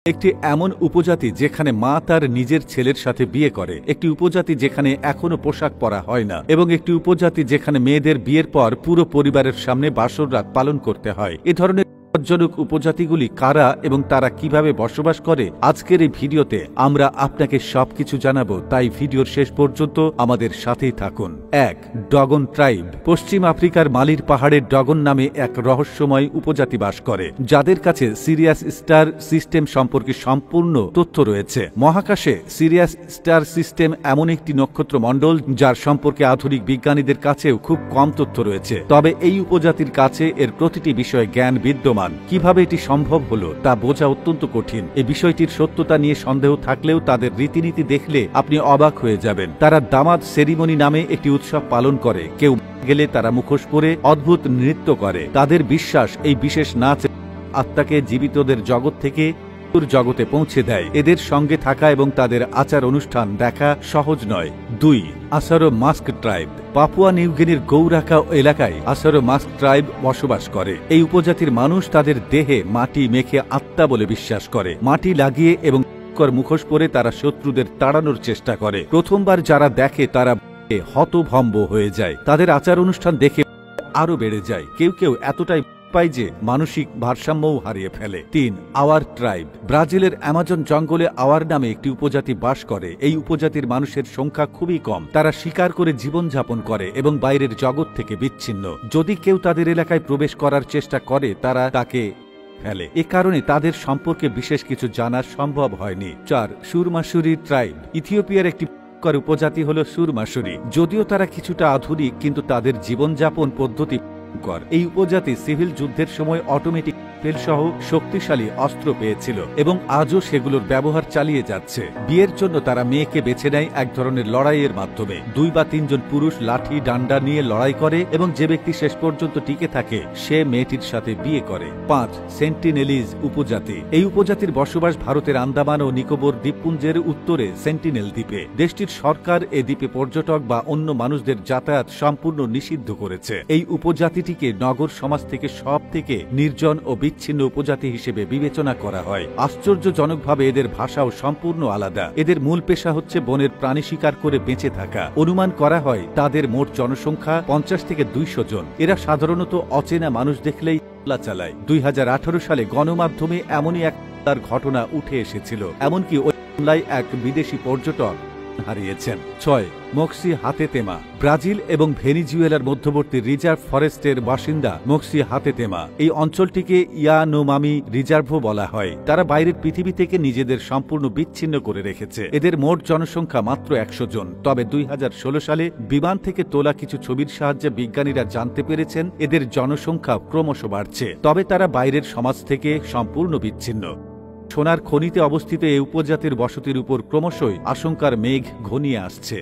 একটি এমন উপজাতি যেখানে মা তার নিজের ছেলের সাথে বিয়ে করে, একটি উপজাতি যেখানে এখনো পোশাক পরা হয় না, এবং একটি উপজাতি যেখানে মেয়েদের বিয়ের পর পুরো পরিবারের সামনে বাসর রাত পালন করতে হয়। এ ধরনের বিপজ্জনক উপজাতিগুলি কারা এবং তারা কিভাবে বসবাস করে, আজকের এই ভিডিওতে আমরা আপনাকে সবকিছু জানাবো, তাই ভিডিওর শেষ পর্যন্ত আমাদের সাথেই থাকুন। 1. ডগন ট্রাইব। পশ্চিম আফ্রিকার মালির পাহাড়ের ডগন নামে এক রহস্যময় উপজাতি বাস করে, যাদের কাছে সিরিয়াস স্টার সিস্টেম সম্পর্কে সম্পূর্ণ তথ্য রয়েছে। মহাকাশে সিরিয়াস স্টার সিস্টেম এমন একটি নক্ষত্র মণ্ডল যার সম্পর্কে আধুনিক বিজ্ঞানীদের কাছেও খুব কম তথ্য রয়েছে, তবে এই উপজাতির কাছে এর প্রতিটি বিষয়ে জ্ঞান বিদ্যমান। কিভাবে এটি সম্ভব হলো তা বোঝা অত্যন্ত কঠিন। এই বিষয়টির সত্যতা নিয়ে সন্দেহ থাকলেও তাদের রীতিনীতি দেখলে আপনি অবাক হয়ে যাবেন। তারা দামাদ সেরিমনি নামে একটি উৎসব পালন করে, কেউ গেলে তারা মুখোশ পরে অদ্ভুত নৃত্য করে। তাদের বিশ্বাস এই বিশেষ নাচ আত্মাকে জীবিতদের জগৎ থেকে জগতে পৌঁছে দেয়। এদের সঙ্গে থাকা এবং তাদের আচার অনুষ্ঠান দেখা সহজ নয়। 2. আসারো মাস্ক ট্রাইব। পাপুয়া নিউগিনির গৌরাকা এলাকায় আসারো মাস্ক ট্রাইব বসবাস করে। এই উপজাতির মানুষ তাদের দেহে মাটি মেখে আত্মা বলে বিশ্বাস করে। মাটি লাগিয়ে এবং মুখোশ পরে তারা শত্রুদের তাড়ানোর চেষ্টা করে। প্রথমবার যারা দেখে তারা হতভম্ব হয়ে যায়। তাদের আচার অনুষ্ঠান দেখে আরো বেড়ে যায়। কেউ কেউ এতটাই পায় যে মানসিক ভারসাম্যও হারিয়ে ফেলে। 3. Awa tribe. ব্রাজিলের অ্যামাজন জঙ্গলে আওয়ার নামে একটি উপজাতি বাস করে। এই উপজাতির মানুষের সংখ্যা খুবই কম। তারা শিকার করে জীবনযাপন করে এবং বাইরের জগৎ থেকে বিচ্ছিন্ন। যদি কেউ তাদের এলাকায় প্রবেশ করার চেষ্টা করে তারা তাকে ফেলে। এ কারণে তাদের সম্পর্কে বিশেষ কিছু জানা সম্ভব হয়নি। 4. সুরমাসুরি ট্রাইব। ইথিওপিয়ার একটি উপজাতি হল সুরমাসুরি। যদিও তারা কিছুটা আধুনিক, কিন্তু তাদের জীবনযাপন পদ্ধতি এই উপজাতি সিভিল যুদ্ধের সময় অটোমেটিক সহ শক্তিশালী অস্ত্র পেয়েছিল এবং আজও সেগুলোর ব্যবহার চালিয়ে যাচ্ছে। বিয়ের জন্য তারা মেয়েকে বেছে নেয় এক ধরনের লড়াইয়ের মাধ্যমে। 2 বা 3 জন পুরুষ লাঠি ডান্ডা নিয়ে লড়াই করে এবং যে ব্যক্তি শেষ পর্যন্ত টিকে থাকে সে মেয়েটির সাথে বিয়ে করে। 5. সেন্টিনেলিজ উপজাতি। এই উপজাতির বসবাস ভারতের আন্দামান ও নিকোবর দ্বীপপুঞ্জের উত্তরে সেন্টিনেল দ্বীপে। দেশটির সরকার এ দ্বীপে পর্যটক বা অন্য মানুষদের যাতায়াত সম্পূর্ণ নিষিদ্ধ করেছে। এই উপজাতিটিকে নগর সমাজ থেকে সব থেকে নির্জন ও বিচ্ছিন্ন উপজাতি হিসেবে বিবেচনা করা হয়। আশ্চর্যজনকভাবে এদের ভাষাও সম্পূর্ণ আলাদা। এদের মূল পেশা হচ্ছে বনের প্রাণী শিকার করে বেঁচে থাকা। অনুমান করা হয় তাদের মোট জনসংখ্যা 50 থেকে 200 জন। এরা সাধারণত অচেনা মানুষ দেখলেই হামলা চালায়। 2018 সালে গণমাধ্যমে এমনই এক ঘটনা উঠে এসেছিল, এমনকি ওই হামলায় এক বিদেশি পর্যটক হারিয়েছেন। 6. মক্সি হাতেতেমা। ব্রাজিল এবং ভেনিজুয়েলার মধ্যবর্তী রিজার্ভ ফরেস্টের বাসিন্দা মক্সি হাতেতেমা। এই অঞ্চলটিকে ইয়ানোমামি রিজার্ভও বলা হয়। তারা বাইরের পৃথিবী থেকে নিজেদের সম্পূর্ণ বিচ্ছিন্ন করে রেখেছে। এদের মোট জনসংখ্যা মাত্র 100 জন। তবে 2016 সালে বিমান থেকে তোলা কিছু ছবির সাহায্যে বিজ্ঞানীরা জানতে পেরেছেন এদের জনসংখ্যা ক্রমশ বাড়ছে, তবে তারা বাইরের সমাজ থেকে সম্পূর্ণ বিচ্ছিন্ন। সোনার খনিতে অবস্থিত এই উপজাতির বসতির উপর ক্রমশই আশঙ্কার মেঘ ঘনিয়ে আসছে।